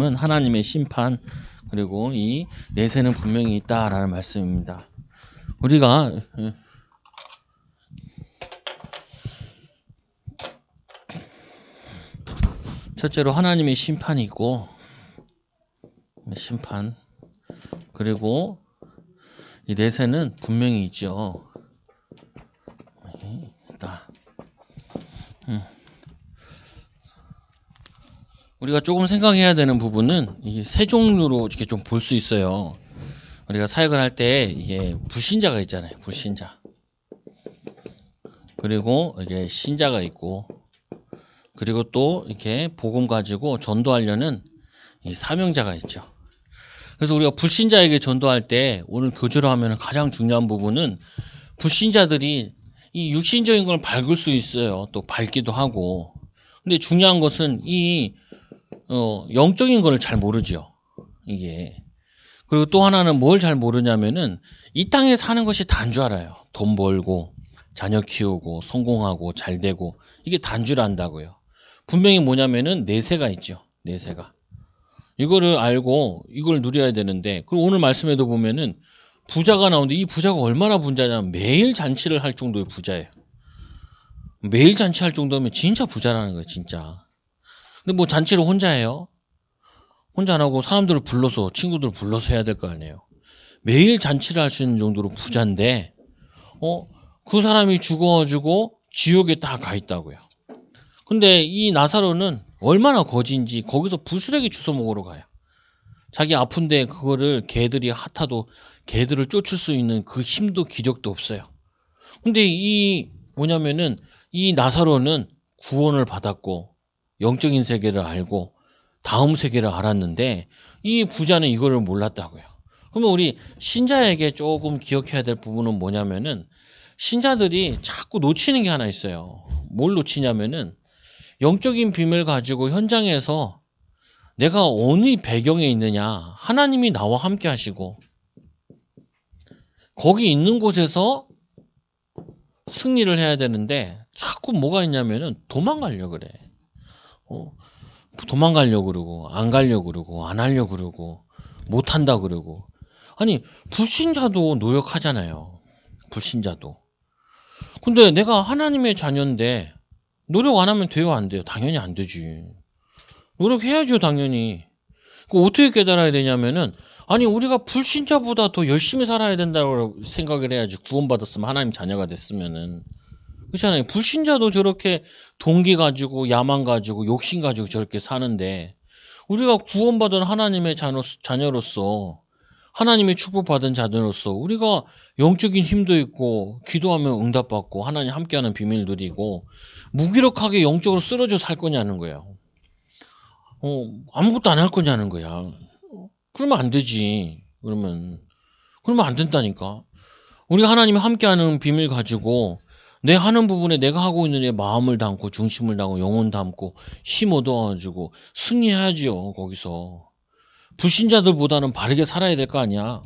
부분은 하나님의 심판, 그리고 이 내세는 분명히 있다라는 말씀입니다. 우리가 첫째로 하나님의 심판이 있고, 심판, 그리고 이 내세는 분명히 있죠. 우리가 조금 생각해야 되는 부분은 이 세 종류로 이렇게 좀 볼 수 있어요. 우리가 사역을 할 때 이게 불신자가 있잖아요. 불신자. 그리고 이게 신자가 있고, 그리고 또 이렇게 복음 가지고 전도하려는 이 사명자가 있죠. 그래서 우리가 불신자에게 전도할 때 오늘 교제로 하면 가장 중요한 부분은 불신자들이 이 육신적인 걸 밟을 수 있어요. 또 밟기도 하고. 근데 중요한 것은 이 영적인 걸 잘 모르죠. 이게. 그리고 또 하나는 뭘 잘 모르냐면은 이 땅에 사는 것이 다인 줄 알아요. 돈 벌고 자녀 키우고 성공하고 잘 되고 이게 다인 줄 안다고요. 분명히 뭐냐면은 내세가 있죠. 내세가. 이거를 알고 이걸 누려야 되는데, 그리고 오늘 말씀에도 보면은 부자가 나오는데 이 부자가 얼마나 부자냐면 매일 잔치를 할 정도의 부자예요. 매일 잔치할 정도면 진짜 부자라는 거예요. 진짜. 근데 뭐 잔치를 혼자 해요? 혼자 안 하고 사람들을 불러서, 친구들을 불러서 해야 될 거 아니에요. 매일 잔치를 할 수 있는 정도로 부자인데 그 사람이 죽어가지고 지옥에 딱 가 있다고요. 근데 이 나사로는 얼마나 거지인지 거기서 부스러기 주워 먹으러 가요. 자기 아픈데 그거를 개들이 핫하도 개들을 쫓을 수 있는 그 힘도 기력도 없어요. 근데 이 뭐냐면은 이 나사로는 구원을 받았고 영적인 세계를 알고 다음 세계를 알았는데 이 부자는 이거를 몰랐다고요. 그러면 우리 신자에게 조금 기억해야 될 부분은 뭐냐면은 신자들이 자꾸 놓치는 게 하나 있어요. 뭘 놓치냐면은 영적인 빔을 가지고 현장에서 내가 어느 배경에 있느냐, 하나님이 나와 함께 하시고 거기 있는 곳에서 승리를 해야 되는데 자꾸 뭐가 있냐면은 도망가려고 그래. 도망가려고 그러고 안 가려고 그러고 안 하려고 그러고 못 한다 그러고. 아니 불신자도 노력하잖아요. 불신자도. 근데 내가 하나님의 자녀인데 노력 안 하면 돼요, 안 돼요? 당연히 안 되지. 노력해야죠, 당연히. 그 어떻게 깨달아야 되냐면은, 아니 우리가 불신자보다 더 열심히 살아야 된다고 생각을 해야지. 구원받았으면, 하나님 자녀가 됐으면은. 그렇잖아요. 불신자도 저렇게 동기 가지고 야망 가지고 욕심 가지고 저렇게 사는데, 우리가 구원받은 하나님의 자녀로서, 하나님의 축복받은 자녀로서 우리가 영적인 힘도 있고 기도하면 응답받고 하나님 함께하는 비밀 누리고 무기력하게 영적으로 쓰러져 살 거냐는 거예요. 아무것도 안 할 거냐는 거야. 그러면 안 되지. 그러면 안 된다니까. 우리가 하나님이 함께하는 비밀 가지고 내 하는 부분에 내가 하고 있는 애 마음을 담고 중심을 담고 영혼 담고 힘 얻어가지고 승리해야지요. 거기서 불신자들보다는 바르게 살아야 될 거 아니야.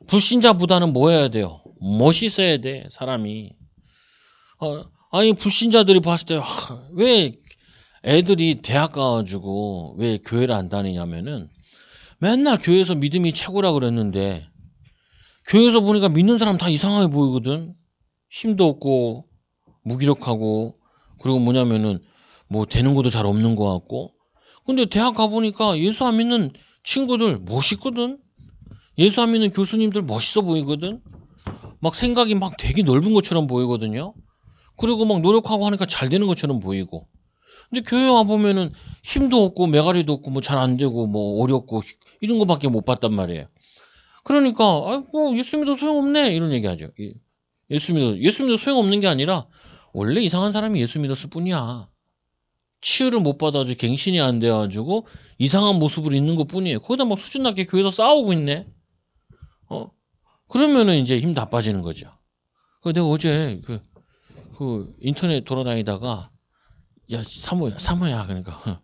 불신자보다는 뭐 해야 돼요? 멋있어야 돼, 사람이. 아니 불신자들이 봤을 때 왜 애들이 대학 가가지고 왜 교회를 안 다니냐면은 맨날 교회에서 믿음이 최고라 그랬는데 교회에서 보니까 믿는 사람 다 이상하게 보이거든. 힘도 없고 무기력하고, 그리고 뭐냐면은 뭐 되는 것도 잘 없는 것 같고. 근데 대학 가보니까 예수 안 믿는 친구들 멋있거든. 예수 안 믿는 교수님들 멋있어 보이거든. 막 생각이 막 되게 넓은 것처럼 보이거든요. 그리고 막 노력하고 하니까 잘 되는 것처럼 보이고. 근데 교회 와보면은 힘도 없고 메가리도 없고 뭐 잘 안 되고 뭐 어렵고 이런 거밖에 못 봤단 말이에요. 그러니까 뭐 예수 믿어 소용없네 이런 얘기하죠. 예수 믿어 소용없는 게 아니라 원래 이상한 사람이 예수 믿었을 뿐이야. 치유를 못 받아가지고 갱신이 안 돼가지고 이상한 모습으로 있는 것 뿐이에요. 거기다 막 수준 낮게 교회에서 싸우고 있네. 그러면은 이제 힘 다 빠지는 거죠. 내가 어제 그 인터넷 돌아다니다가 야 사모야 그러니까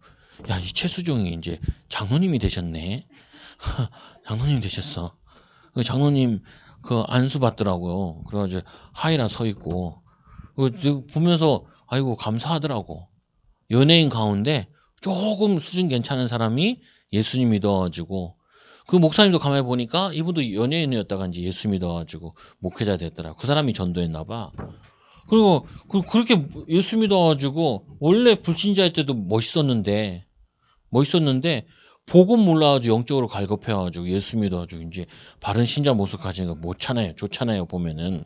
야 이 최수종이 이제 장로님이 되셨네. 장로님 되셨어. 그 장로님 그 안수 받더라고요. 그래가지고 하이라 서 있고 보면서 아이고 감사하더라고. 연예인 가운데 조금 수준 괜찮은 사람이 예수님 믿어가지고 그 목사님도 가만히 보니까 이분도 연예인이었다가 이제 예수 믿어가지고 목회자 됐더라. 그 사람이 전도했나 봐. 그리고 그렇게 예수 믿어가지고 원래 불신자일 때도 멋있었는데 복음 몰라가지고 영적으로 갈급해가지고 예수 믿어가지고 이제 바른 신자 모습 가진 거 좋잖아요 보면은.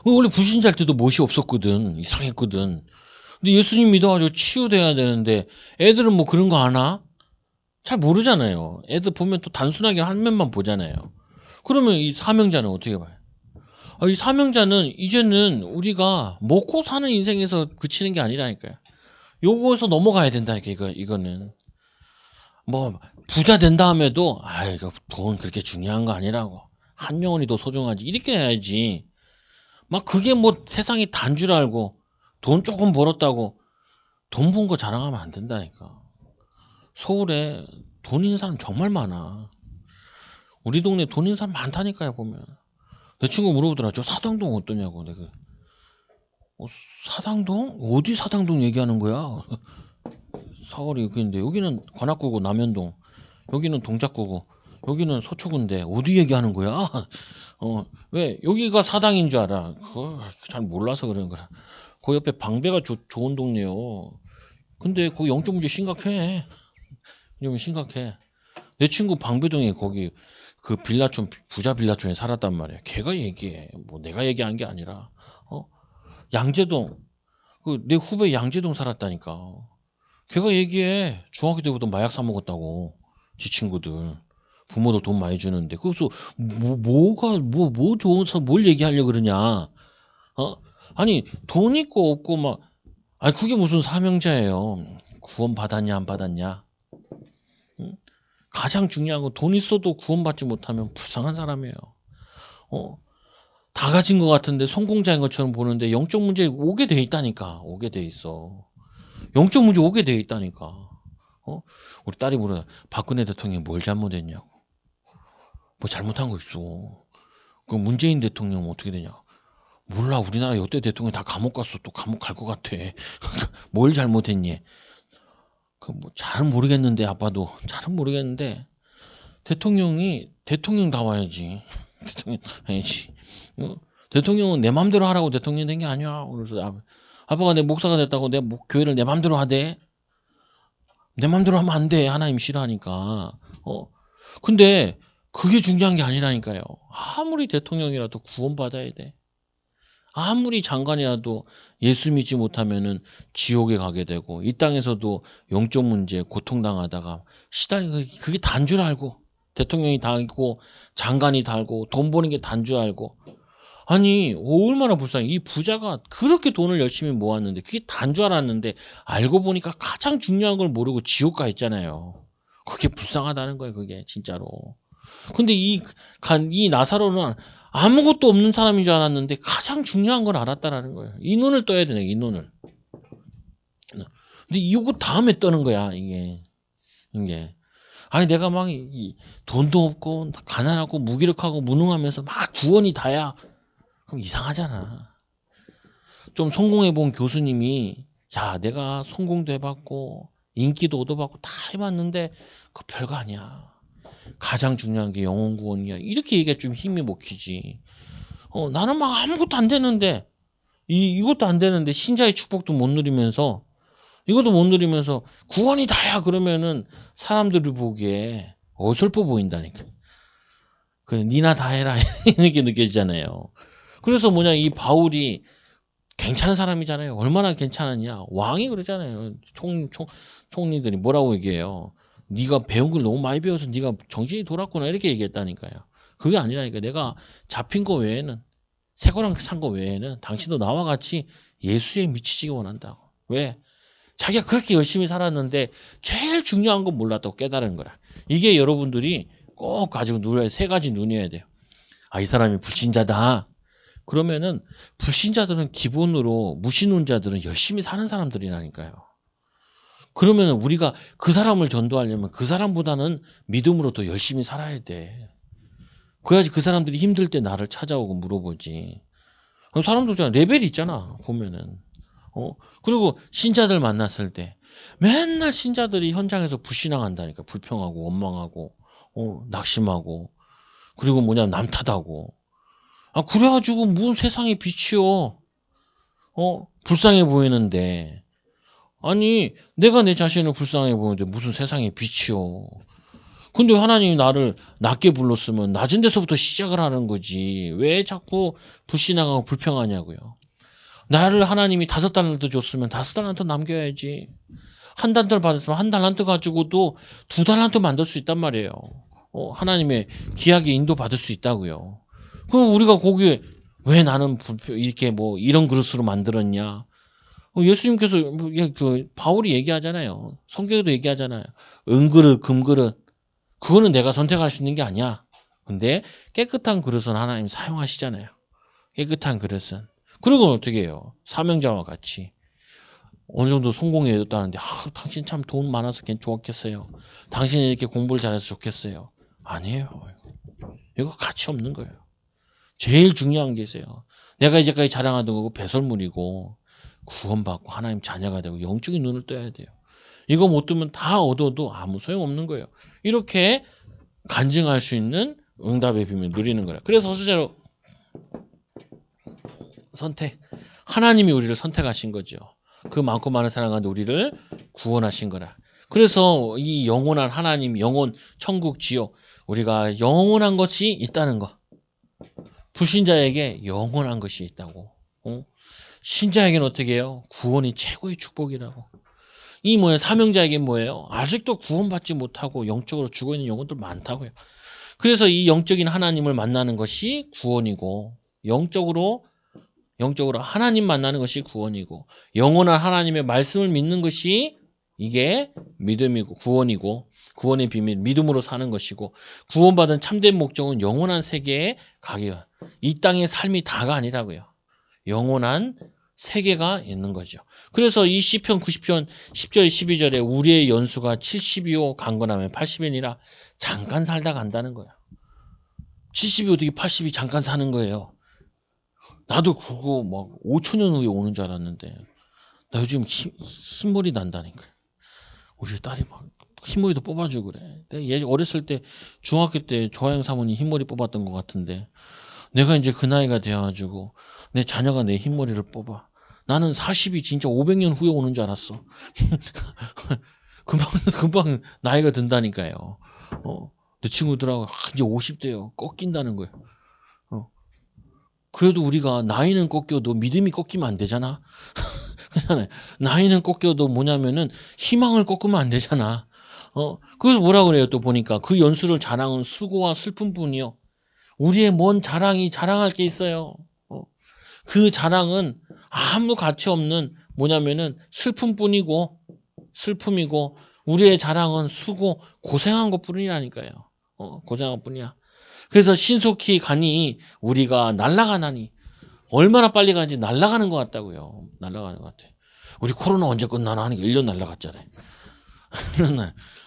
원래 불신자일 때도 멋이 없었거든. 이상했거든. 근데 예수님 믿어가지고 치유돼야 되는데 애들은 뭐 그런 거 아나? 잘 모르잖아요. 애들 보면 또 단순하게 한 면만 보잖아요. 그러면 이 사명자는 어떻게 봐요? 이 사명자는 이제는 우리가 먹고 사는 인생에서 그치는 게 아니라니까요. 요거에서 넘어가야 된다니까 이거는. 뭐 부자 된 다음에도 이거 돈 그렇게 중요한 거 아니라고. 한 영혼이 더 소중하지. 이렇게 해야지. 막 그게 뭐 세상이 단 줄 알고 돈 조금 벌었다고 돈 번 거 자랑하면 안 된다니까. 서울에 돈 있는 사람 정말 많아. 우리 동네 돈 있는 사람 많다니까요 보면. 내 친구 물어보더라. 저 사당동 어떠냐고. 내가 사당동? 어디 사당동 얘기하는 거야? 사거리 여기인데 여기는 관악구고 남현동, 여기는 동작구고, 여기는 서초구인데 어디 얘기하는 거야? 왜 여기가 사당인 줄 알아? 그거 잘 몰라서 그러는 거라. 그 옆에 방배가 좋은 동네요. 근데 거기 영적 문제 심각해. 좀 심각해. 내 친구 방배동에 거기 그 빌라촌 부자 빌라촌에 살았단 말이야. 걔가 얘기해. 뭐 내가 얘기한 게 아니라. 양재동 그 내 후배 양재동 살았다니까. 걔가 얘기해. 중학교 때부터 마약 사 먹었다고. 지 친구들. 부모도 돈 많이 주는데. 그래서 뭐 좋은 뭘 얘기하려고 그러냐. 아니 돈 있고 없고 막 아니 그게 무슨 사명자예요. 구원 받았냐 안 받았냐. 응? 가장 중요한 건 돈 있어도 구원받지 못하면 불쌍한 사람이에요. 다 가진 것 같은데 성공자인 것처럼 보는데 영적 문제 오게 돼 있다니까. 오게 돼 있어. 영적 문제 오게 돼 있다니까. 우리 딸이 물어요. 박근혜 대통령이 뭘 잘못했냐고. 뭐 잘못한 거 있어. 그 문재인 대통령 어떻게 되냐. 몰라. 우리나라 여태 대통령 다 감옥 갔어. 또 감옥 갈 것 같아. 뭘 잘못했니? 그 뭐 잘은 모르겠는데 아빠도 잘은 모르겠는데 대통령 나와야지. 대통령 아니지. 대통령은 내 맘대로 하라고 대통령 된 게 아니야. 그래서 아빠가 내 목사가 됐다고 내 교회를 내 맘대로 하대. 내 맘대로 하면 안 돼. 하나님 싫어하니까. 근데 그게 중요한 게 아니라니까요. 아무리 대통령이라도 구원받아야 돼. 아무리 장관이라도 예수 믿지 못하면은 지옥에 가게 되고 이 땅에서도 영적 문제 고통당하다가 그게 단 줄 알고 대통령이 달고 장관이 달고 돈 버는 게 단 줄 알고 아니 얼마나 불쌍해. 이 부자가 그렇게 돈을 열심히 모았는데 그게 단 줄 알았는데 알고 보니까 가장 중요한 걸 모르고 지옥 가 있잖아요. 그게 불쌍하다는 거예요. 그게 진짜로. 근데 이 나사로는 아무것도 없는 사람인 줄 알았는데 가장 중요한 걸 알았다라는 거예요. 이 눈을 떠야 되네. 이 눈을. 근데 이거 다음에 떠는 거야. 이게. 아니 내가 막 돈도 없고 가난하고 무기력하고 무능하면서 막 구원이 다야. 그럼 이상하잖아. 좀 성공해 본 교수님이 야 내가 성공도 해봤고 인기도 얻어봤고 다 해봤는데 그 별거 아니야. 가장 중요한 게 영혼 구원이야. 이렇게 얘기가 좀 힘이 먹히지. 나는 막 아무것도 안 되는데 이것도 안 되는데 신자의 축복도 못 누리면서 이것도 못 누리면서 구원이 다야 그러면은 사람들이 보기에 어설퍼 보인다니까. 그래 니나 다 해라 이렇게 느껴지잖아요. 그래서 뭐냐 이 바울이 괜찮은 사람이잖아요. 얼마나 괜찮았냐. 왕이 그러잖아요. 총리들이 뭐라고 얘기해요. 네가 배운 걸 너무 많이 배워서 네가 정신이 돌았구나 이렇게 얘기했다니까요. 그게 아니라니까. 내가 잡힌 거 외에는 새 거랑 산 거 외에는 당신도 나와 같이 예수에 미치시기 원한다고. 왜? 자기가 그렇게 열심히 살았는데 제일 중요한 건 몰랐다고 깨달은 거라. 이게 여러분들이 꼭 가지고 누려야 세 가지 눈이어야 돼요. 이 사람이 불신자다. 그러면은 불신자들은 기본으로 무신론자들은 열심히 사는 사람들이라니까요. 그러면 우리가 그 사람을 전도하려면 그 사람보다는 믿음으로 더 열심히 살아야 돼. 그래야지 그 사람들이 힘들 때 나를 찾아오고 물어보지. 사람들 있잖아. 레벨이 있잖아. 보면은. 그리고 신자들 만났을 때 맨날 신자들이 현장에서 불신앙한다니까. 불평하고 원망하고 낙심하고 그리고 남 탓하고. 그래가지고 무슨 세상에 빛이요. 불쌍해 보이는데. 아니 내가 내 자신을 불쌍해 보이는데 무슨 세상에 빛이요. 근데 하나님이 나를 낮게 불렀으면 낮은 데서부터 시작을 하는 거지. 왜 자꾸 불신앙하고 불평하냐고요. 나를 하나님이 5달란트 줬으면 5달란트 남겨야지. 한 달란트 받았으면 한 달란트 가지고도 2달란트 만들 수 있단 말이에요. 하나님의 귀하게 인도 받을 수 있다고요. 그럼 우리가 거기에 왜 나는 이렇게 이런 그릇으로 만들었냐? 예수님께서 바울이 얘기하잖아요. 성경에도 얘기하잖아요. 은그릇, 금그릇. 그거는 내가 선택할 수 있는 게 아니야. 근데 깨끗한 그릇은 하나님 사용하시잖아요. 깨끗한 그릇은. 그리고 어떻게 해요? 사명자와 같이 어느 정도 성공했다는데 당신 참 돈 많아서 좋았겠어요. 당신이 이렇게 공부를 잘해서 좋겠어요. 아니에요. 이거 가치 없는 거예요. 제일 중요한 게 있어요. 내가 이제까지 자랑하던 거고 배설물이고 구원받고 하나님 자녀가 되고 영적인 눈을 떠야 돼요. 이거 못 뜨면 다 얻어도 아무 소용없는 거예요. 이렇게 간증할 수 있는 응답의 비밀을 누리는 거라. 그래서 실제로 선택. 하나님이 우리를 선택하신 거죠. 그 많고 많은 사람 가운데 우리를 구원하신 거라. 그래서 이 영원한 하나님, 영원, 천국, 지옥, 우리가 영원한 것이 있다는 거. 불신자에게 영원한 것이 있다고. 신자에게는 어떻게 해요? 구원이 최고의 축복이라고. 이 사명자에게 뭐예요? 아직도 구원받지 못하고 영적으로 죽어있는 영혼들 많다고요. 그래서 이 영적인 하나님을 만나는 것이 구원이고 영적으로 하나님 만나는 것이 구원이고 영원한 하나님의 말씀을 믿는 것이 이게 믿음이고 구원이고 구원의 비밀 믿음으로 사는 것이고 구원받은 참된 목적은 영원한 세계에 가기가 이 땅의 삶이 다가 아니라고요. 영원한 세계가 있는 거죠. 그래서 이 시편 90편 10절 12절에 우리의 연수가 70이요 강건하면 80이니라 잠깐 살다 간다는 거야. 70이 어떻게 80이 잠깐 사는 거예요. 나도 그거 5천년 후에 오는 줄 알았는데 나 요즘 흰머리 난다니까. 우리 딸이 흰머리도 뽑아주고 그래. 내가 어렸을 때 중학교 때 조하영 사모님 흰머리 뽑았던 것 같은데 내가 이제 그 나이가 되어가지고 내 자녀가 내 흰머리를 뽑아. 나는 40이 진짜 500년 후에 오는 줄 알았어. 금방 나이가 든다니까요. 내 친구들하고 이제 50대요. 꺾인다는 거예요. 그래도 우리가 나이는 꺾여도 믿음이 꺾이면 안 되잖아. 나이는 꺾여도 뭐냐면은 희망을 꺾으면 안 되잖아. 그래서 뭐라 그래요? 또 보니까 그 연수를 자랑은 수고와 슬픔뿐이요. 우리의 뭔 자랑할 게 있어요. 그 자랑은 아무 가치 없는 뭐냐면은 슬픔이고 우리의 자랑은 수고 고생한 것뿐이라니까요. 고생한 것뿐이야. 그래서 신속히 가니 우리가 날아가나니 얼마나 빨리 가는지 날아가는 것 같다고요. 날아가는 것 같아. 우리 코로나 언제 끝나나 하니까 1년 날아갔잖아요.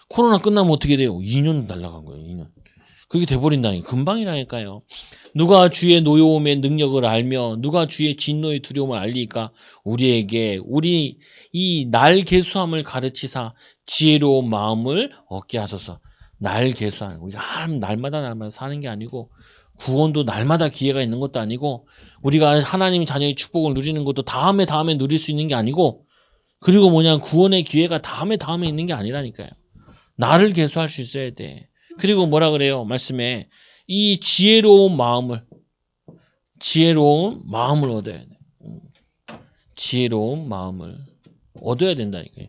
코로나 끝나면 어떻게 돼요? 2년 날아간 거예요. 2년. 그렇게 돼버린다니 금방이라니까요. 누가 주의 노여움의 능력을 알며 누가 주의 진노의 두려움을 알리까 우리에게 우리 이 날개수함을 가르치사 지혜로운 마음을 얻게 하소서. 날개수함 우리가 날마다 사는 게 아니고 구원도 날마다 기회가 있는 것도 아니고 우리가 하나님 자녀의 축복을 누리는 것도 다음에 누릴 수 있는 게 아니고 그리고 구원의 기회가 다음에 있는 게 아니라니까요. 나를 개수할 수 있어야 돼. 그리고 뭐라 그래요? 말씀에 이 지혜로운 마음을 얻어야 돼. 지혜로운 마음을 얻어야 된다니까요.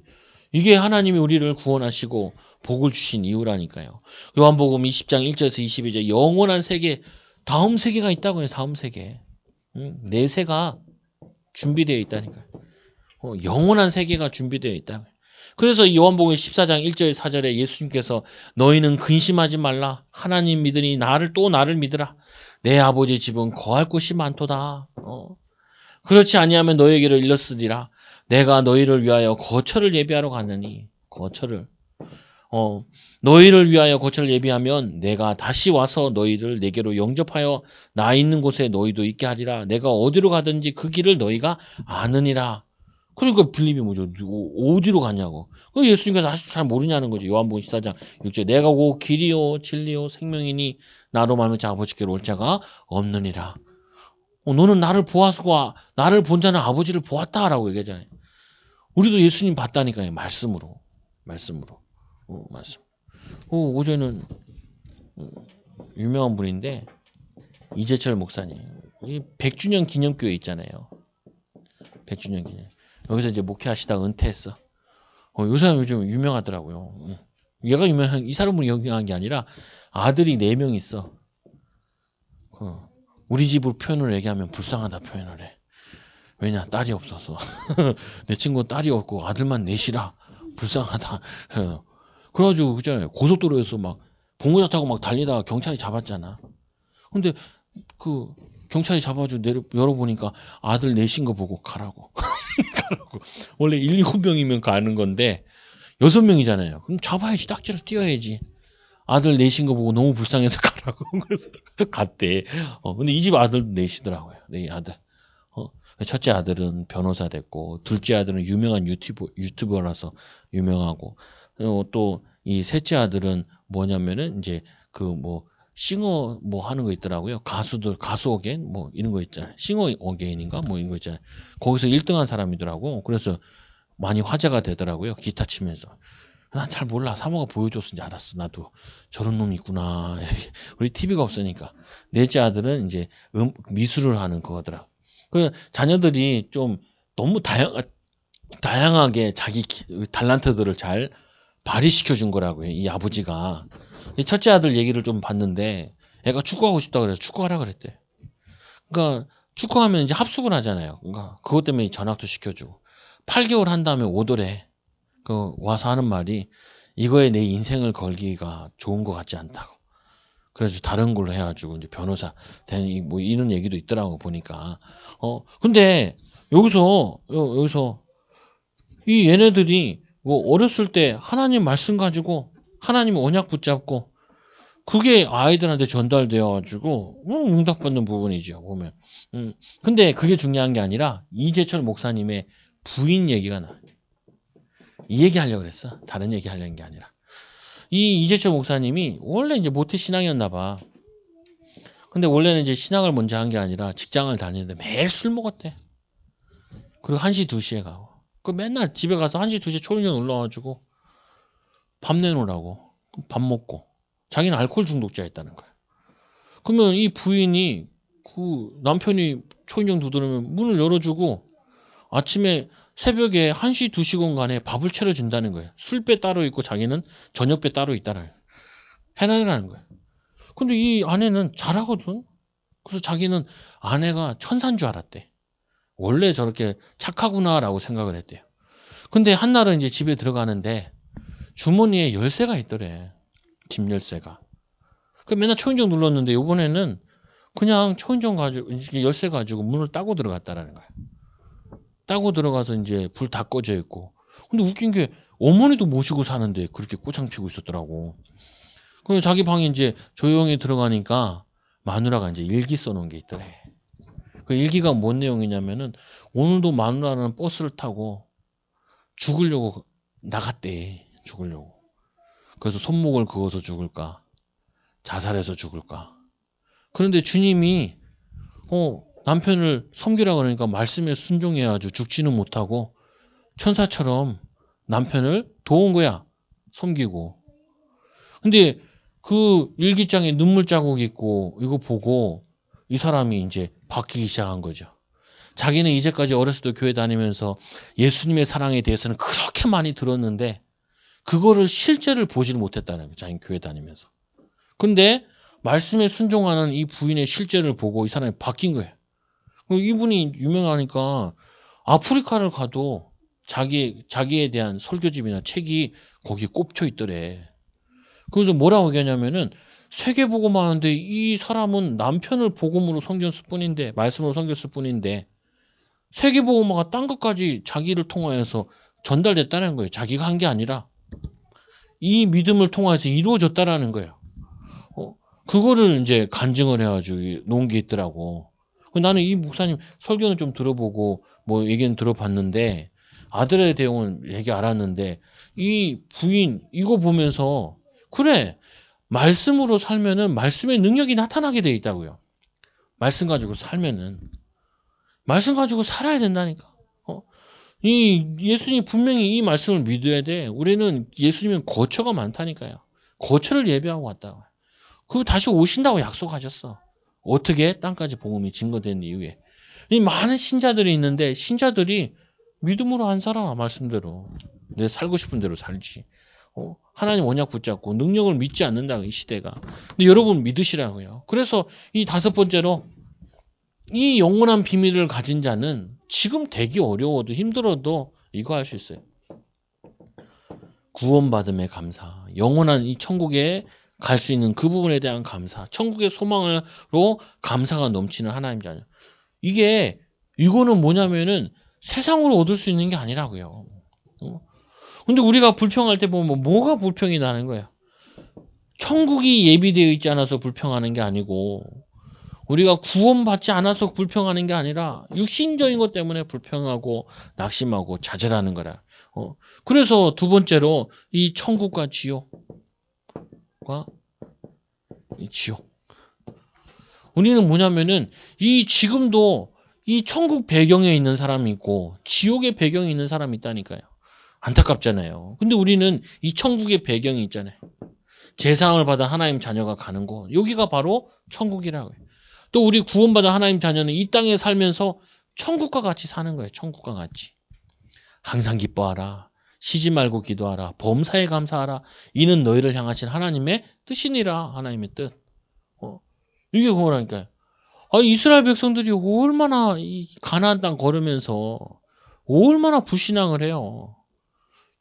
이게 하나님이 우리를 구원하시고 복을 주신 이유라니까요. 요한복음 20장 1절에서 22절 영원한 세계 다음 세계가 있다고 해요. 다음 세계. 내 세가 준비되어 있다니까요. 영원한 세계가 준비되어 있다. 그래서 요한복음 14장 1절 4절에 예수님께서 너희는 근심하지 말라. 하나님 믿으니 나를 믿으라. 내 아버지 집은 거할 곳이 많도다. 그렇지 아니하면 너희에게를 일렀으리라. 내가 너희를 위하여 거처를 예비하러 가느니 너희를 위하여 거처를 예비하면 내가 다시 와서 너희를 내게로 영접하여 나 있는 곳에 너희도 있게 하리라. 내가 어디로 가든지 그 길을 너희가 아느니라. 그러니까 빌립이 뭐죠? 어디로 가냐고. 그 예수님께서 아직도 잘 모르냐는 거죠. 요한복음 14장 6절. 내가 곧 길이요 진리요 생명이니 나로 말미암아 아버지께로 올 자가 없느니라. 너는 나를 보았고 나를 본 자는 아버지를 보았다라고 얘기하잖아요. 우리도 예수님 봤다니까요. 말씀으로. 말씀으로. 말씀. 어제는 유명한 분인데 이재철 목사님. 이 100주년 기념교회 있잖아요. 100주년 기념. 여기서 이제 목회하시다가 은퇴했어. 이 사람 요즘 유명하더라고요. 얘가 유명한, 이 사람은 유명한 게 아니라 아들이 4명 있어. 우리 집으로 표현을 얘기하면 불쌍하다 표현을 해. 왜냐? 딸이 없어서. 내 친구는 딸이 없고 아들만 넷이라 불쌍하다. 그래가지고 그잖아요. 고속도로에서 막 봉고차 타고 막 달리다가 경찰이 잡았잖아. 근데 그 경찰이 잡아가지고 열어보니까 아들 넷인 거 보고 가라고. 가라고. 원래 1, 7명이면 가는 건데 6명이잖아요. 그럼 잡아야지. 딱지를 띄워야지. 아들 넷인 거 보고 너무 불쌍해서 가라고. 그래서 갔대. 근데 이 집 아들도 넷이더라고요. 네 아들. 첫째 아들은 변호사 됐고, 둘째 아들은 유명한 유튜버라서 유명하고, 또 이 셋째 아들은 뭐냐면은 이제 그 뭐 싱어 뭐 하는 거 있더라고요. 가수들 가수 어게인 뭐 이런 거 있잖아요. 싱어 어게인인가 뭐 이런 거 있잖아요. 거기서 1등한 사람이더라고. 그래서 많이 화제가 되더라고요. 기타 치면서. 난 잘 몰라. 사모가 보여줬는지 알았어. 나도 저런 놈이 있구나. 우리 TV가 없으니까. 넷째 아들은 이제 미술을 하는 거더라. 그 자녀들이 좀 너무 다양하게 자기 달란트들을 잘 발휘시켜 준 거라고요. 이 아버지가. 이 첫째 아들 얘기를 좀 봤는데 애가 축구하고 싶다 그래서 축구하라 그랬대. 그러니까 축구하면 이제 합숙을 하잖아요. 그러니까 그것 때문에 전학도 시켜주고 8개월 한 다음에 오더래. 와서 하는 말이 이거에 내 인생을 걸기가 좋은 것 같지 않다고. 그래서 다른 걸로 해가지고 이제 변호사 되는 뭐 이런 얘기도 있더라고 보니까. 근데 여기서 이 얘네들이 뭐 어렸을 때 하나님 말씀 가지고 하나님 언약 붙잡고 그게 아이들한테 전달되어 가지고 응답받는 부분이죠 보면. 근데 그게 중요한 게 아니라 이재철 목사님의 부인 얘기가 나. 이 얘기 하려고 그랬어. 다른 얘기 하려는 게 아니라. 이 이재철 목사님이 원래 이제 모태 신앙이었나 봐. 근데 원래는 이제 신앙을 먼저 한 게 아니라 직장을 다니는데 매일 술 먹었대. 그리고 1시, 2시에 가고. 그 맨날 집에 가서 1시, 2시에 초인종 눌러가지고 밥 내놓으라고. 밥 먹고. 자기는 알코올 중독자였다는 거야. 그러면 이 부인이 그 남편이 초인종 두드리면 문을 열어주고 아침에 새벽에 1시, 2시간간에 밥을 차려준다는 거예요. 술배 따로 있고 자기는 저녁배 따로 있다는 해내라는 거예요. 근데 이 아내는 잘하거든. 그래서 자기는 아내가 천사인 줄 알았대. 원래 저렇게 착하구나라고 생각을 했대요. 근데 한날은 이제 집에 들어가는데 주머니에 열쇠가 있더래. 집 열쇠가. 그 맨날 초인종 눌렀는데 이번에는 그냥 초인종 가지고 열쇠 가지고 문을 따고 들어갔다라는 거야. 따고 들어가서 이제 불 다 꺼져 있고. 근데 웃긴 게 어머니도 모시고 사는데 그렇게 꼬창 피고 있었더라고. 그래서 자기 방에 이제 조용히 들어가니까 마누라가 이제 일기 써놓은 게 있더래. 그 일기가 뭔 내용이냐면은 오늘도 마누라는 버스를 타고 죽으려고 나갔대. 죽으려고. 그래서 손목을 그어서 죽을까? 자살해서 죽을까? 그런데 주님이 남편을 섬기라 그러니까 말씀에 순종해가지고 죽지는 못하고 천사처럼 남편을 도운 거야. 섬기고. 근데 그 일기장에 눈물 자국이 있고 이거 보고 이 사람이 이제 바뀌기 시작한 거죠. 자기는 이제까지 어렸을 때 교회 다니면서 예수님의 사랑에 대해서는 그렇게 많이 들었는데 그거를 실제를 보지를 못했다는 거예요. 자기 교회 다니면서. 근데 말씀에 순종하는 이 부인의 실제를 보고 이 사람이 바뀐 거예요. 이분이 유명하니까 아프리카를 가도 자기에 대한 설교집이나 책이 거기 꼽혀 있더래. 그래서 뭐라고 얘기하냐면은 세계복음 하는데 이 사람은 남편을 복음으로 섬겼을 뿐인데 말씀으로 섬겼을 뿐인데 세계복음화가 딴 것까지 자기를 통하여서 전달됐다는 거예요. 자기가 한 게 아니라 이 믿음을 통해서 이루어졌다라는 거예요. 그거를 이제 간증을 해가지고 놓은 게 있더라고. 나는 이 목사님 설교는 좀 들어보고 뭐 얘기는 들어봤는데 아들에 대한 얘기 알았는데 이 부인 이거 보면서 그래 말씀으로 살면은 말씀의 능력이 나타나게 돼 있다고요. 말씀 가지고 살면은 말씀 가지고 살아야 된다니까. 이 예수님이 분명히 이 말씀을 믿어야 돼. 우리는 예수님은 거처가 많다니까요. 거처를 예배하고 왔다고. 그리고 다시 오신다고 약속하셨어. 어떻게? 땅까지 복음이 증거된 이후에. 이 많은 신자들이 있는데 신자들이 믿음으로 안 살아. 말씀대로. 내 살고 싶은 대로 살지. 하나님 언약 붙잡고 능력을 믿지 않는다. 이 시대가. 근데 여러분 믿으시라고요. 그래서 이 다섯 번째로 이 영원한 비밀을 가진 자는 지금 되기 어려워도 힘들어도 이거 할 수 있어요. 구원받음의 감사. 영원한 이 천국에 갈 수 있는 그 부분에 대한 감사. 천국의 소망으로 감사가 넘치는 하나님 자녀. 이거는 뭐냐면은 세상으로 얻을 수 있는 게 아니라고요. 근데 우리가 불평할 때 보면 뭐가 불평이 나는 거예요? 천국이 예비되어 있지 않아서 불평하는 게 아니고 우리가 구원받지 않아서 불평하는 게 아니라 육신적인 것 때문에 불평하고 낙심하고 좌절하는 거라. 그래서 두 번째로 이 천국과 지옥과 이 지옥. 우리는 뭐냐면은 이 지금도 이 천국 배경에 있는 사람이 있고 지옥의 배경에 있는 사람이 있다니까요. 안타깝잖아요. 근데 우리는 이 천국의 배경이 있잖아요. 제사함을 받아 하나님 자녀가 가는 곳. 여기가 바로 천국이라고요. 또 우리 구원받은 하나님 자녀는 이 땅에 살면서 천국과 같이 사는 거예요. 천국과 같이. 항상 기뻐하라. 쉬지 말고 기도하라. 범사에 감사하라. 이는 너희를 향하신 하나님의 뜻이니라. 하나님의 뜻. 이게 그거라니까요. 이스라엘 백성들이 얼마나 이 가나안 땅 걸으면서 얼마나 불신앙을 해요.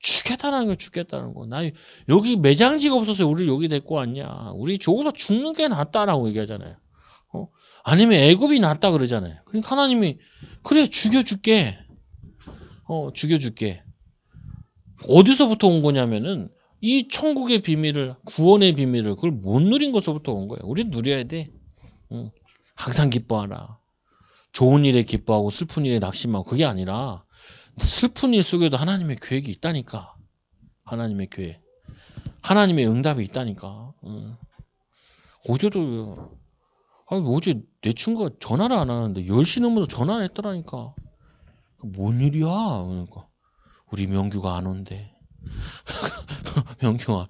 죽겠다는 거 죽겠다는 거. 나 여기 매장지가 없어서 우리 여기 데리고 왔냐. 우리 저기서 죽는 게 낫다라고 얘기하잖아요. 아니면 애굽이 낫다 그러잖아요. 그러니까 하나님이 그래 죽여줄게. 죽여줄게. 어디서부터 온 거냐면은 이 천국의 비밀을 구원의 비밀을 그걸 못 누린 것서부터 온 거예요. 우린 누려야 돼. 항상 기뻐하라. 좋은 일에 기뻐하고 슬픈 일에 낙심하고 그게 아니라 슬픈 일 속에도 하나님의 계획이 있다니까. 하나님의 계획. 하나님의 응답이 있다니까. 어제도 어제 내 친구가 전화를 안 하는데 10시 넘어서 전화를 했더라니까. 뭔 일이야? 그러니까 우리 명규가 안 온대. 명규가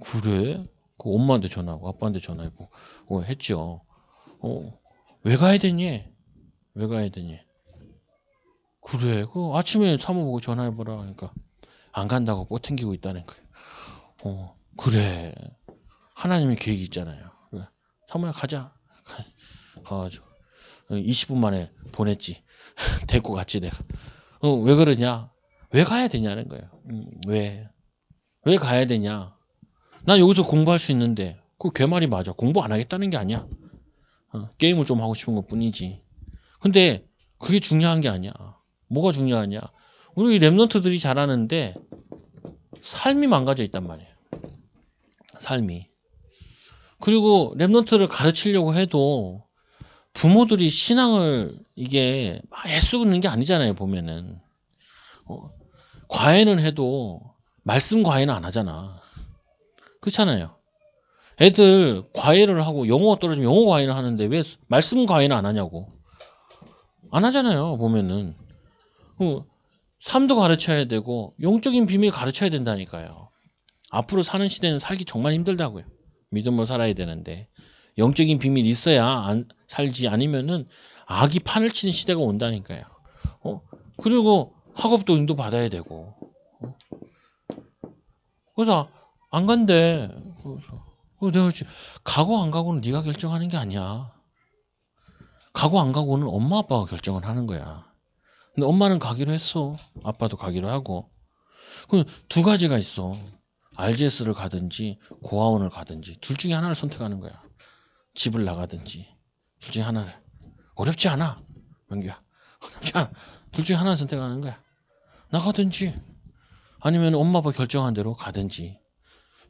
그래? 그 엄마한테 전화하고 아빠한테 전화했고 했죠. 왜 가야 되니? 왜 가야 되니? 그래. 그 아침에 사모보고 전화해보라. 그러니까 안 간다고 뽀탱기고 있다는 거예요. 그래. 하나님의 계획이 있잖아요. 그래. 사모야 가자. 가가지고 20분 만에 보냈지. 데리고 갔지 내가. 왜 그러냐? 왜 가야 되냐는 거예요. 왜? 왜 가야 되냐? 난 여기서 공부할 수 있는데 걔 말이 맞아. 공부 안 하겠다는 게 아니야. 게임을 좀 하고 싶은 것 뿐이지. 근데 그게 중요한 게 아니야. 뭐가 중요하냐? 우리 랩런트들이 잘하는데 삶이 망가져 있단 말이에요. 삶이. 그리고 랩런트를 가르치려고 해도 부모들이 신앙을 이게 애쓰는 게 아니잖아요. 보면은 과외는 해도 말씀 과외는 안 하잖아. 그렇잖아요. 애들 과외를 하고 영어가 떨어지면 영어 과외는 하는데 왜 말씀 과외는 안 하냐고. 안 하잖아요. 보면은 삶도 가르쳐야 되고 영적인 비밀 가르쳐야 된다니까요. 앞으로 사는 시대는 살기 정말 힘들다고요. 믿음으로 살아야 되는데 영적인 비밀이 있어야 살지 아니면은 악이 판을 치는 시대가 온다니까요. 그리고 학업도 인도 받아야 되고. 그래서 안 간대. 내가 가고 안 가고는 네가 결정하는 게 아니야. 가고 안 가고는 엄마 아빠가 결정을 하는 거야. 근데 엄마는 가기로 했어. 아빠도 가기로 하고. 두 가지가 있어. RGS를 가든지 고아원을 가든지 둘 중에 하나를 선택하는 거야. 집을 나가든지 둘 중에 하나를. 어렵지 않아. 명규야. 어렵지 않아. 둘 중에 하나를 선택하는 거야. 나가든지 아니면 엄마 아빠 결정한 대로 가든지.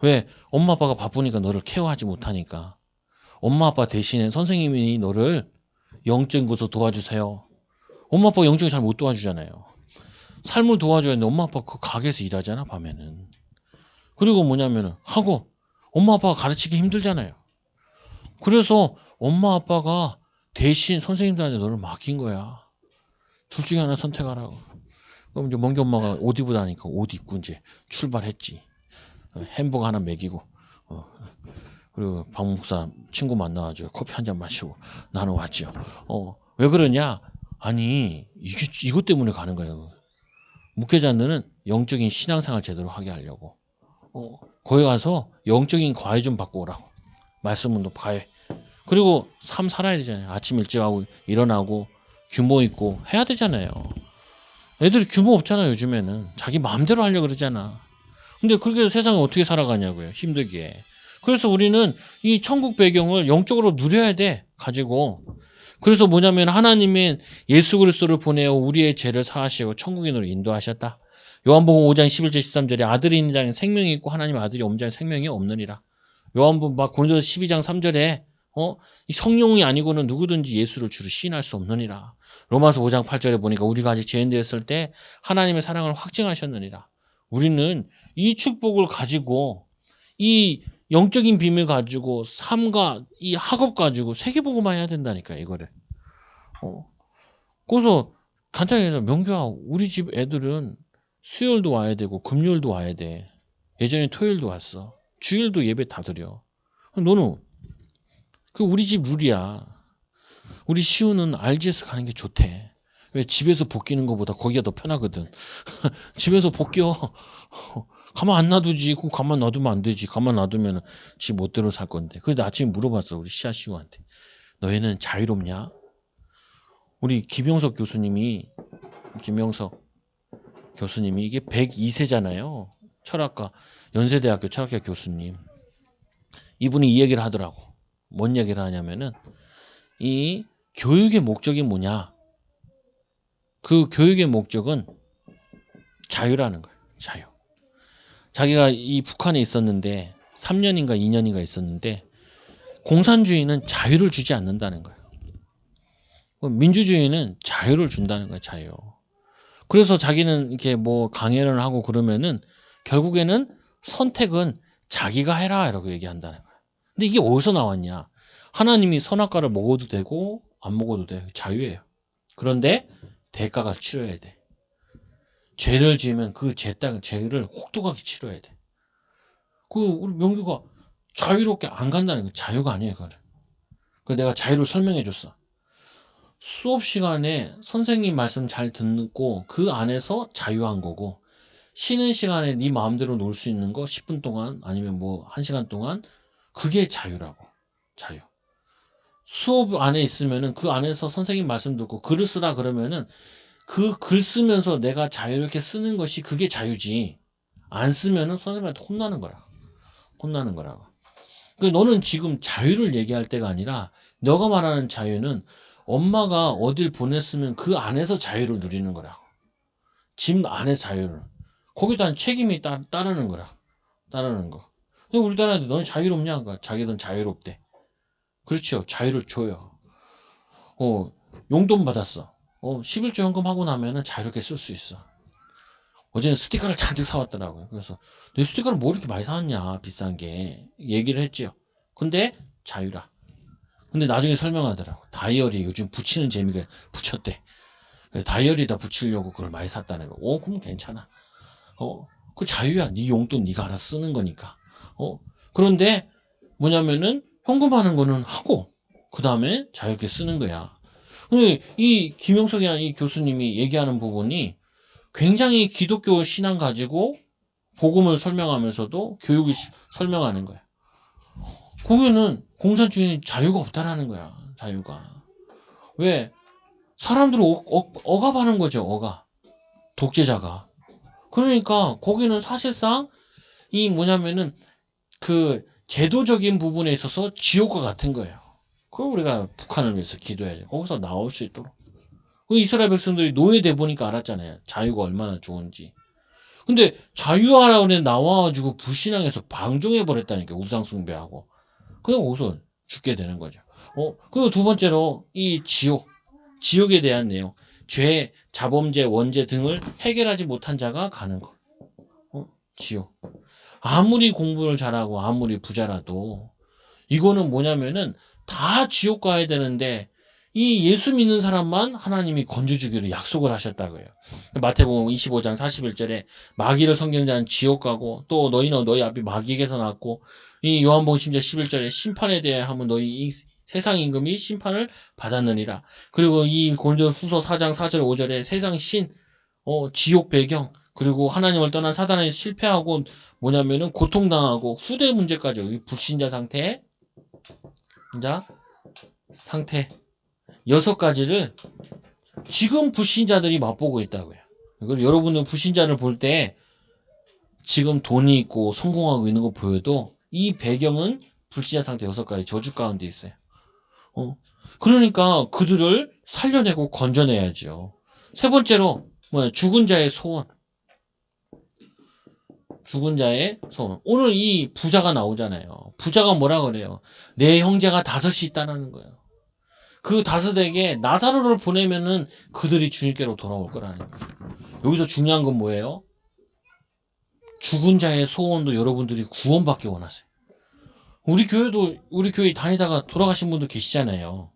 왜? 엄마 아빠가 바쁘니까 너를 케어하지 못하니까. 엄마 아빠 대신에 선생님이 너를 영적인 것으로 도와주세요. 엄마 아빠가 영적인 잘 못 도와주잖아요. 삶을 도와줘야 되는데 엄마 아빠 그 가게에서 일하잖아 밤에는. 그리고 뭐냐면은 하고 엄마 아빠가 가르치기 힘들잖아요. 그래서 엄마 아빠가 대신 선생님들한테 너를 맡긴 거야. 둘 중에 하나 선택하라고. 그럼 이제 멍게 엄마가 옷 입으다 하니까 옷 입고 이제 출발했지. 햄버거 하나 먹이고 그리고 박 목사 친구 만나가지고 커피 한 잔 마시고 나는 왔죠. 왜 그러냐? 아니 이것 때문에 가는 거예요. 목회자들은 영적인 신앙생활 제대로 하게 하려고. 거기 가서 영적인 과외 좀 받고 오라고. 말씀은 과외. 그리고 삶 살아야 되잖아요. 아침 일찍 하고 일어나고 규모 있고 해야 되잖아요. 애들이 규모 없잖아 요즘에는. 자기 마음대로 하려고 그러잖아. 근데 그렇게 해서 세상에 어떻게 살아가냐고요. 힘들게. 그래서 우리는 이 천국 배경을 영적으로 누려야 돼. 가지고. 그래서 뭐냐면 하나님은 예수 그리스도를 보내어 우리의 죄를 사하시고 천국인으로 인도하셨다. 요한복음 5장 11절 13절에 아들이 있는 자는 생명이 있고 하나님 아들이 없는 자는 생명이 없느니라. 요한복음 고린도서 12장 3절에 이 성령이 아니고는 누구든지 예수를 주로 시인할 수 없느니라. 로마서 5장 8절에 보니까 우리가 아직 죄인 되었을 때 하나님의 사랑을 확증하셨느니라. 우리는 이 축복을 가지고 이 영적인 비밀 가지고 삶과 이 학업 가지고 세계보고만 해야 된다니까 이거를. 그래서 간단히 해서 명규야 우리 집 애들은 수요일도 와야 되고 금요일도 와야 돼. 예전에 토요일도 왔어. 주일도 예배 다 드려. 너는 그 우리 집 룰이야. 우리 시우는 RGS 가는 게 좋대. 왜 집에서 벗기는 것보다 거기가 더 편하거든. 집에서 벗겨. 가만 안 놔두지. 그거 가만 놔두면 안 되지. 가만 놔두면 지 멋대로 살 건데. 그래서 아침에 물어봤어. 우리 시아시우한테. 너희는 자유롭냐? 우리 김영석 교수님이 이게 102세잖아요. 철학과 연세대학교 철학과 교수님. 이분이 이 얘기를 하더라고. 뭔 얘기를 하냐면은 이 교육의 목적이 뭐냐? 그 교육의 목적은 자유라는 거예요. 자유. 자기가 이 북한에 있었는데 3년인가 2년인가 있었는데 공산주의는 자유를 주지 않는다는 거예요. 민주주의는 자유를 준다는 거예요. 자유. 그래서 자기는 이렇게 뭐 강연을 하고 그러면은 결국에는 선택은 자기가 해라 이라고 얘기한다는 거예요. 근데 이게 어디서 나왔냐? 하나님이 선악과를 먹어도 되고 안 먹어도 돼. 자유예요. 그런데 대가가 치러야 돼. 죄를 지으면 그 죄를 혹독하게 치러야 돼. 우리 명규가 자유롭게 안 간다는 거 자유가 아니에요. 그 내가 자유를 설명해 줬어. 수업 시간에 선생님 말씀 잘 듣고 그 안에서 자유한 거고 쉬는 시간에 네 마음대로 놀 수 있는 거 10분 동안 아니면 뭐 1시간 동안 그게 자유라고. 자유. 수업 안에 있으면은 그 안에서 선생님 말씀 듣고 글을 쓰라 그러면은 그 글 쓰면서 내가 자유롭게 쓰는 것이 그게 자유지. 안 쓰면은 선생님한테 혼나는 거야. 혼나는 거라고. 너는 지금 자유를 얘기할 때가 아니라 너가 말하는 자유는 엄마가 어딜 보냈으면 그 안에서 자유를 누리는 거라고. 집 안에서 자유를. 거기다 책임이 따르는 거라. 따르는 거. 근데 우리나라한테 너는 자유롭냐? 그러니까 자기는 자유롭대. 그렇죠. 자유를 줘요. 용돈 받았어. 11조 현금하고 나면은 자유롭게 쓸 수 있어. 어제는 스티커를 잔뜩 사왔더라고요. 그래서 내 스티커를 뭐 이렇게 많이 사왔냐? 비싼 게. 얘기를 했죠. 근데 자유라. 근데 나중에 설명하더라고. 다이어리 요즘 붙이는 재미가 붙였대. 다이어리에다 붙이려고 그걸 많이 샀다는 거. 그럼 괜찮아. 그 자유야. 네 용돈 네가 알아서 쓰는 거니까. 그런데 뭐냐면은 현금하는 거는 하고 그 다음에 자유롭게 쓰는 거야. 근데 이 김영석이라는 이 교수님이 얘기하는 부분이 굉장히 기독교 신앙 가지고 복음을 설명하면서도 교육을 설명하는 거야. 거기는 공산주의는 자유가 없다라는 거야. 자유가. 왜? 사람들을 억압하는 거죠. 독재자가. 그러니까 거기는 사실상 이 뭐냐면은 그 제도적인 부분에 있어서 지옥과 같은 거예요. 그걸 우리가 북한을 위해서 기도해야죠. 거기서 나올 수 있도록. 그 이스라엘 백성들이 노예돼 보니까 알았잖아요. 자유가 얼마나 좋은지. 근데 자유하라고 나와가지고 불신앙에서 방종해버렸다니까. 우상숭배하고. 그냥 거기서 죽게 되는 거죠. 그리고 두 번째로 이 지옥에 대한 내용. 죄, 자범죄, 원죄 등을 해결하지 못한 자가 가는 것. 지옥. 아무리 공부를 잘하고 아무리 부자라도 이거는 뭐냐면은 다 지옥 가야 되는데 이 예수 믿는 사람만 하나님이 건져주기로 약속을 하셨다고요. 마태복음 25장 41절에 마귀를 섬기는 자는 지옥 가고 또 너희는 너희 앞에 마귀에게서 났고 이 요한복음 10장 11절에 심판에 대해 하면 너희 이 세상 임금이 심판을 받았느니라. 그리고 이 고린도후서 4장 4절 5절에 세상 신 지옥 배경 그리고 하나님을 떠난 사단에 실패하고 뭐냐면은 고통당하고 후대 문제까지 이 불신자 상태 상태 6가지를 지금 불신자들이 맛보고 있다고요. 그리고 여러분은 불신자를 볼 때 지금 돈이 있고 성공하고 있는 거 보여도 이 배경은 불신자 상태 6가지 저주 가운데 있어요. 그러니까 그들을 살려내고 건져내야죠. 세 번째로 죽은 자의 소원. 죽은 자의 소원. 오늘 이 부자가 나오잖아요. 부자가 뭐라 그래요? 내 형제가 5이 있다라는 거예요. 그 5에게 나사로를 보내면은 그들이 주님께로 돌아올 거라는 거예요. 여기서 중요한 건 뭐예요? 죽은 자의 소원도 여러분들이 구원받기 원하세요. 우리 교회 다니다가 돌아가신 분도 계시잖아요.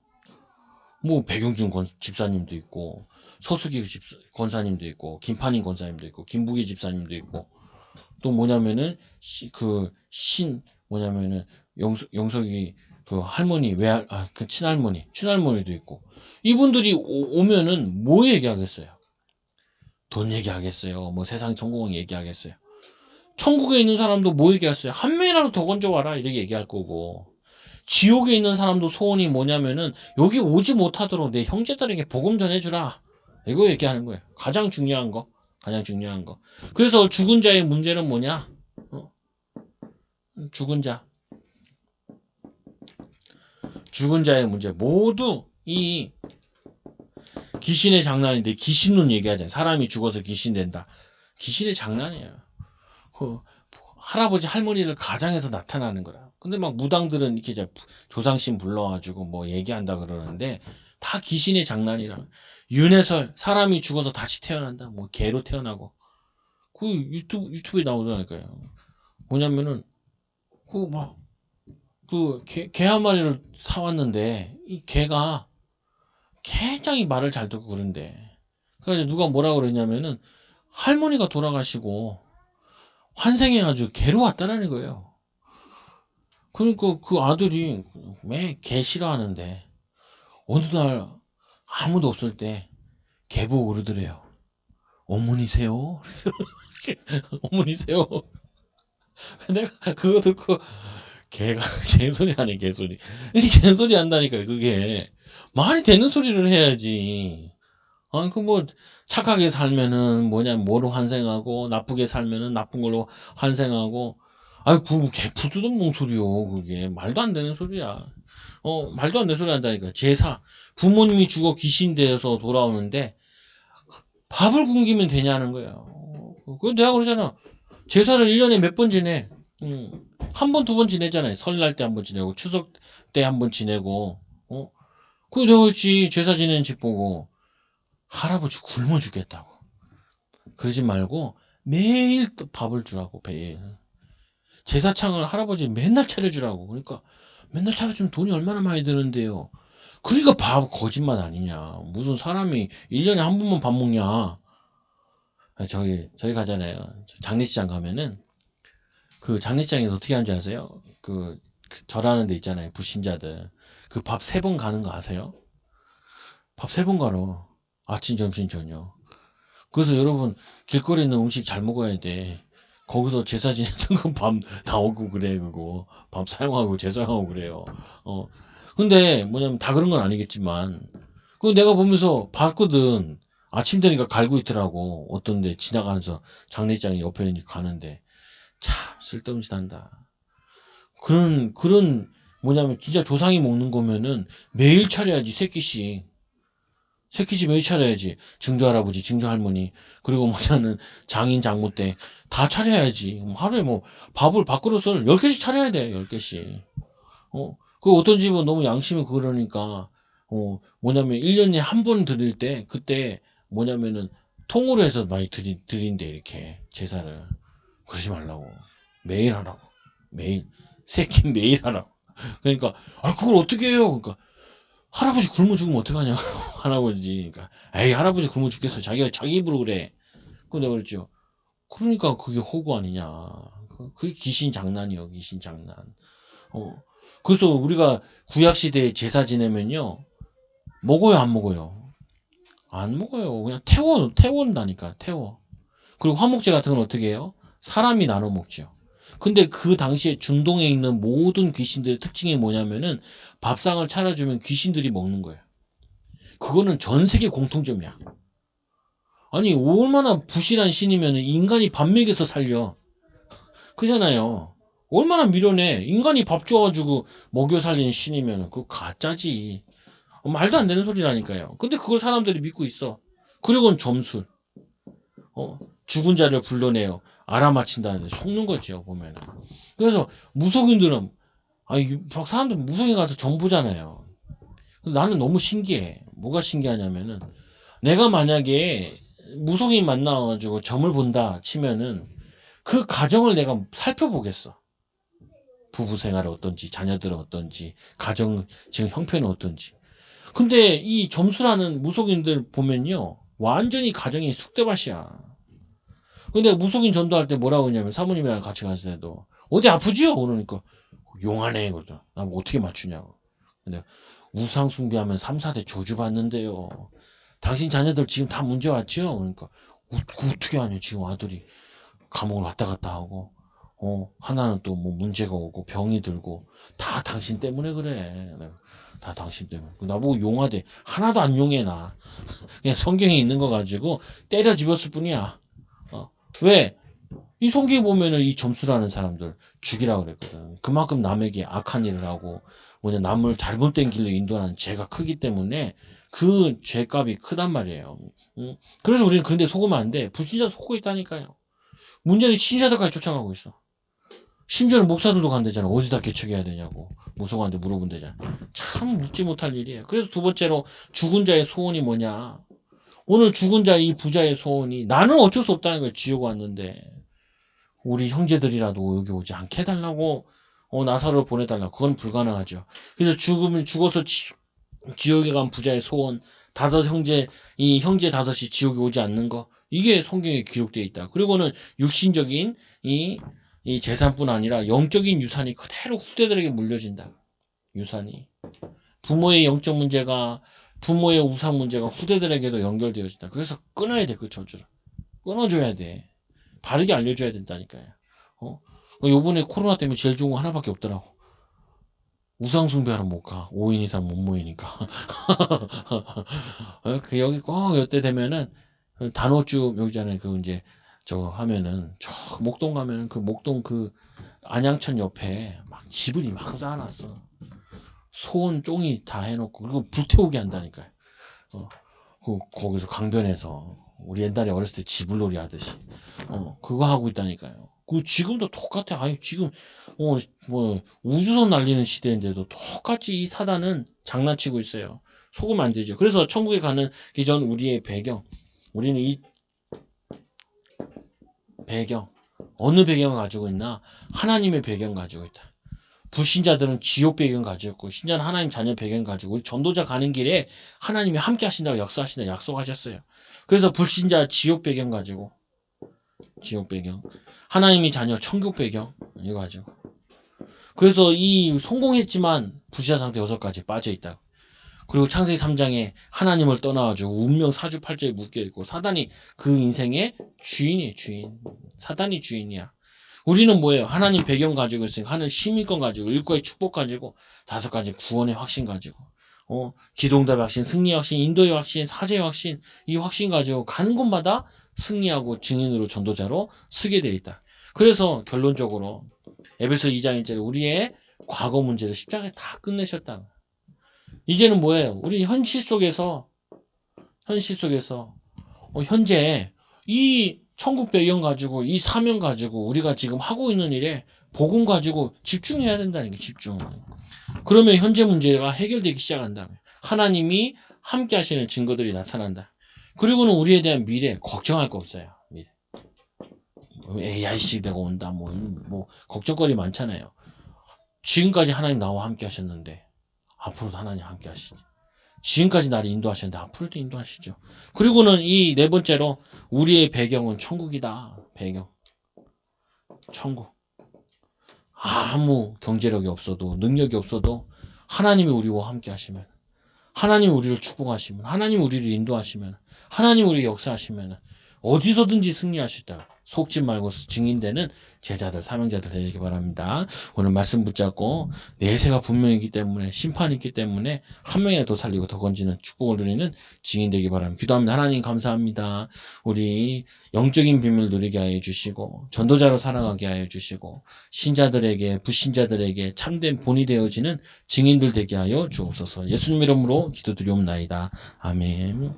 뭐 배경준 집사님도 있고 서수기 권사님도 있고 김판인 권사님도 있고 김부기 집사님도 있고 또 뭐냐면은 뭐냐면은 영석이 그 할머니 그 친할머니도 있고 이분들이 오면은 뭐 얘기하겠어요? 돈 얘기하겠어요? 뭐 세상 전공 얘기하겠어요? 천국에 있는 사람도 뭐 얘기했어요? 한 명이라도 더 건져와라 이렇게 얘기할 거고 지옥에 있는 사람도 소원이 뭐냐면은 여기 오지 못하도록 내 형제들에게 복음 전해주라 이거 얘기하는 거예요. 가장 중요한 거. 그래서 죽은 자의 문제는 뭐냐? 죽은 자의 문제 모두 이 귀신의 장난인데 귀신론 얘기하잖아요. 사람이 죽어서 귀신 된다. 귀신의 장난이에요. 할아버지 할머니를 가장해서 나타나는 거라. 근데 막 무당들은 이렇게 조상신 불러가지고 뭐 얘기한다 그러는데 다 귀신의 장난이라. 윤회설 사람이 죽어서 다시 태어난다. 뭐 개로 태어나고 그 유튜브에 나오잖아요. 뭐냐면은 개 한 마리를 사왔는데 이 개가 굉장히 말을 잘 듣고 그런데 그래서 누가 뭐라 그랬냐면은 할머니가 돌아가시고 환생해가지고 개로 왔다라는 거예요. 그러니까 그 아들이 매 개 싫어하는데 어느 날 아무도 없을 때 개 보고 그러더래요. 어머니세요? 어머니세요? 내가 그거 듣고 개가 개소리 하네 개소리. 이 개소리 한다니까 그게 말이 되는 소리를 해야지. 아니 그 뭐 착하게 살면은 뭐로 환생하고 나쁘게 살면은 나쁜 걸로 환생하고 아이 그 개푸드던 소리요 그게 말도 안 되는 소리야. 말도 안 되는 소리 한다니까. 제사 부모님이 죽어 귀신 되어서 돌아오는데 밥을 굶기면 되냐는 거예요. 그 내가 그러잖아. 제사를 1년에 몇 번 지내? 한 번, 2번 지내잖아요. 설날 때 한 번 지내고, 추석 때 한 번 지내고, 그거 내가 그랬지. 제사 지내는 집 보고, 할아버지 굶어 죽겠다고. 그러지 말고, 매일 또 밥을 주라고, 매일. 제사창을 할아버지 맨날 차려주라고. 그러니까, 맨날 차려주면 돈이 얼마나 많이 드는데요. 그러니까 거짓말 아니냐. 무슨 사람이 1년에 한 번만 밥 먹냐. 저희 가잖아요. 장례식장 가면은, 그 장례식장에서 어떻게 하는지 아세요? 절하는 데 있잖아요. 불신자들. 그 밥 3번 가는 거 아세요? 밥 3번 가러. 아침, 점심, 저녁. 그래서 여러분, 길거리에 있는 음식 잘 먹어야 돼. 거기서 제사 지내는 거 밥 나오고 그래, 그거. 밥 사용하고 제사하고 그래요. 근데 뭐냐면 다 그런 건 아니겠지만, 그거 내가 보면서 봤거든. 아침 되니까 갈고 있더라고. 어떤 데 지나가면서 장례식장 옆에 가는데. 참 쓸데없는 짓 한다. 그런 뭐냐면 진짜 조상이 먹는 거면은 매일 차려야지 새끼씩 매일 차려야지 증조할아버지 증조할머니 그리고 뭐냐는 장인 장모 때 다 차려야지 하루에 뭐 밥그릇을 10개씩 차려야 돼 10개씩 그 어떤 집은 너무 양심이 그러니까 뭐냐면 1년에 한 번 드릴 때 그때 뭐냐면은 통으로 해서 많이 드린대 이렇게 제사를. 그러지 말라고. 매일 하라고. 매일 새끼 매일 하라고. 그러니까 그걸 어떻게 해요? 그러니까 할아버지 굶어 죽으면 어떡하냐. 할아버지. 그러니까 에이 할아버지 굶어 죽겠어. 자기가 자기 입으로 그래. 그거 내가 그랬죠. 그러니까 그게 호구 아니냐. 그게 귀신 장난이요. 귀신 장난. 어. 그래서 우리가 구약 시대에 제사 지내면요. 먹어요, 안 먹어요? 안 먹어요. 그냥 태워온다니까, 태워. 그리고 화목제 같은 건 어떻게 해요? 사람이 나눠 먹죠. 근데 그 당시에 중동에 있는 모든 귀신들의 특징이 뭐냐면은 밥상을 차려주면 귀신들이 먹는 거예요. 그거는 전 세계 공통점이야. 아니, 얼마나 부실한 신이면 인간이 밥 먹여서 살려. 그잖아요. 얼마나 미련해. 인간이 밥 줘가지고 먹여 살리는 신이면 그거 가짜지. 말도 안 되는 소리라니까요. 근데 그걸 사람들이 믿고 있어. 그리고는 점술. 죽은 자를 불러내요. 알아맞힌다는데 속는 거죠, 보면은. 그래서 무속인들은, 사람들 무속인 가서 점 보잖아요. 나는 너무 신기해. 뭐가 신기하냐면은, 내가 만약에 무속인 만나가지고 점을 본다 치면은, 그 가정을 내가 살펴보겠어. 부부 생활은 어떤지, 자녀들은 어떤지, 가정, 지금 형편은 어떤지. 근데 이 점수라는 무속인들 보면요. 완전히 가정이 쑥대밭이야. 근데 무속인 전도할 때 뭐라고 했냐면 사모님이랑 같이 갔을 때도 어디 아프지요? 그러니까 용하네 그러더라. 나 뭐 어떻게 맞추냐고. 근데 우상 숭배하면 3, 4대 저주 받는데요. 당신 자녀들 지금 다 문제 왔죠? 그러니까 그거 어떻게 하냐 지금 아들이 감옥을 왔다 갔다 하고 하나는 또 뭐 문제가 오고 병이 들고 다 당신 때문에 그래. 다 당신 때문에. 나보고 용하대. 하나도 안 용해 나. 그냥 성경에 있는 거 가지고 때려 집었을 뿐이야. 왜? 이 성경에 보면은 이 점수라는 사람들 죽이라고 그랬거든. 그만큼 남에게 악한 일을 하고 남을 잘못된 길로 인도하는 죄가 크기 때문에 그 죄값이 크단 말이에요. 응? 그래서 우리는 근데 속으면 안 돼. 불신자 속고 있다니까요. 문제는 신자들까지 쫓아가고 있어. 심지어는 목사들도 간대잖아. 어디다 개척해야 되냐고. 무속한테 물어본대잖아. 참 묻지 못할 일이에요. 그래서 두 번째로 죽은 자의 소원이 뭐냐. 오늘 죽은 자 이 부자의 소원이 나는 어쩔 수 없다는 거예요. 지옥 왔는데. 우리 형제들이라도 여기 오지 않게 해달라고 나사로를 보내달라고. 그건 불가능하죠. 그래서 죽어서 지옥에 간 부자의 소원 이 형제 다섯이 지옥에 오지 않는 거 이게 성경에 기록되어 있다. 그리고는 육신적인 이 재산뿐 아니라 영적인 유산이 그대로 후대들에게 물려진다. 유산이 부모의 영적 문제가 부모의 우상 문제가 후대들에게도 연결되어진다. 그래서 끊어야 돼. 그 저주를 끊어줘야 돼. 바르게 알려줘야 된다니까요. 요번에 코로나 때문에 제일 좋은 거 하나밖에 없더라고. 우상숭배하러 못 가. 5인 이상 못 모이니까. 여기 꼭 이때 되면은 단오주 여기잖아요. 그 이제 저 하면은 저 목동 가면은 그 목동 그 안양천 옆에 막 집을 막 쌓아놨어. 소원 쫑이 다 해놓고 그리고 불태우게 한다니까요. 거기서 강변에서 우리 옛날에 어렸을 때 지불놀이 하듯이 그거 하고 있다니까요. 그 지금도 똑같아. 지금 뭐 우주선 날리는 시대인데도 똑같이 이 사단은 장난치고 있어요. 속으면 안 되죠. 그래서 천국에 가는 기전 우리의 배경, 우리는 이 배경 어느 배경을 가지고 있나? 하나님의 배경 가지고 있다. 불신자들은 지옥 배경 가지고 있고 신자는 하나님 자녀 배경 가지고 우리 전도자 가는 길에 하나님이 함께 하신다고 역사하신다고 약속하셨어요. 그래서 불신자 지옥 배경 가지고 지옥 배경 하나님이 자녀 천국 배경 이거 가지고 그래서 이 성공했지만 불신자 상태 6가지 빠져있다. 그리고 창세기 3장에 하나님을 떠나가지고 운명 사주팔자에 묶여있고 사단이 그 인생의 주인이에요. 주인. 사단이 주인이야. 우리는 뭐예요? 하나님 배경 가지고 있으니까 하늘 시민권 가지고 일과의 축복 가지고 5가지 구원의 확신 가지고 기도응답의 확신, 승리의 확신, 인도의 확신, 사제의 확신 이 확신 가지고 가는 곳마다 승리하고 증인으로 전도자로 쓰게 되어 있다. 그래서 결론적으로 에베소 2장 1절에 우리의 과거 문제를 십자가에 다 끝내셨다. 이제는 뭐예요? 우리 현실 속에서 현재 이 천국 배경 가지고 이 사명 가지고 우리가 지금 하고 있는 일에 복음 가지고 집중해야 된다는 게 집중. 그러면 현재 문제가 해결되기 시작한다. 하나님이 함께 하시는 증거들이 나타난다. 그리고는 우리에 대한 미래 걱정할 거 없어요. 미래. AI식 내가 온다. 뭐 걱정거리 많잖아요. 지금까지 하나님 나와 함께 하셨는데 앞으로도 하나님 함께 하시지. 지금까지 나를 인도하셨는데 앞으로도 인도하시죠. 그리고는 이 네 번째로 우리의 배경은 천국이다. 배경. 천국. 아무 경제력이 없어도 능력이 없어도 하나님이 우리와 함께 하시면 하나님이 우리를 축복하시면 하나님이 우리를 인도하시면 하나님이 우리 역사하시면 어디서든지 승리하시다. 속지 말고 증인되는 제자들, 사명자들 되시기 바랍니다. 오늘 말씀 붙잡고 내세가 분명히 있기 때문에 심판이 있기 때문에 한 명이라도 더 살리고 더 건지는 축복을 누리는 증인 되기 바랍니다. 기도합니다. 하나님 감사합니다. 우리 영적인 비밀 누리게 하여 주시고 전도자로 살아가게 하여 주시고 신자들에게 불신자들에게 참된 본이 되어지는 증인들 되게 하여 주옵소서. 예수님 이름으로 기도드리옵나이다. 아멘.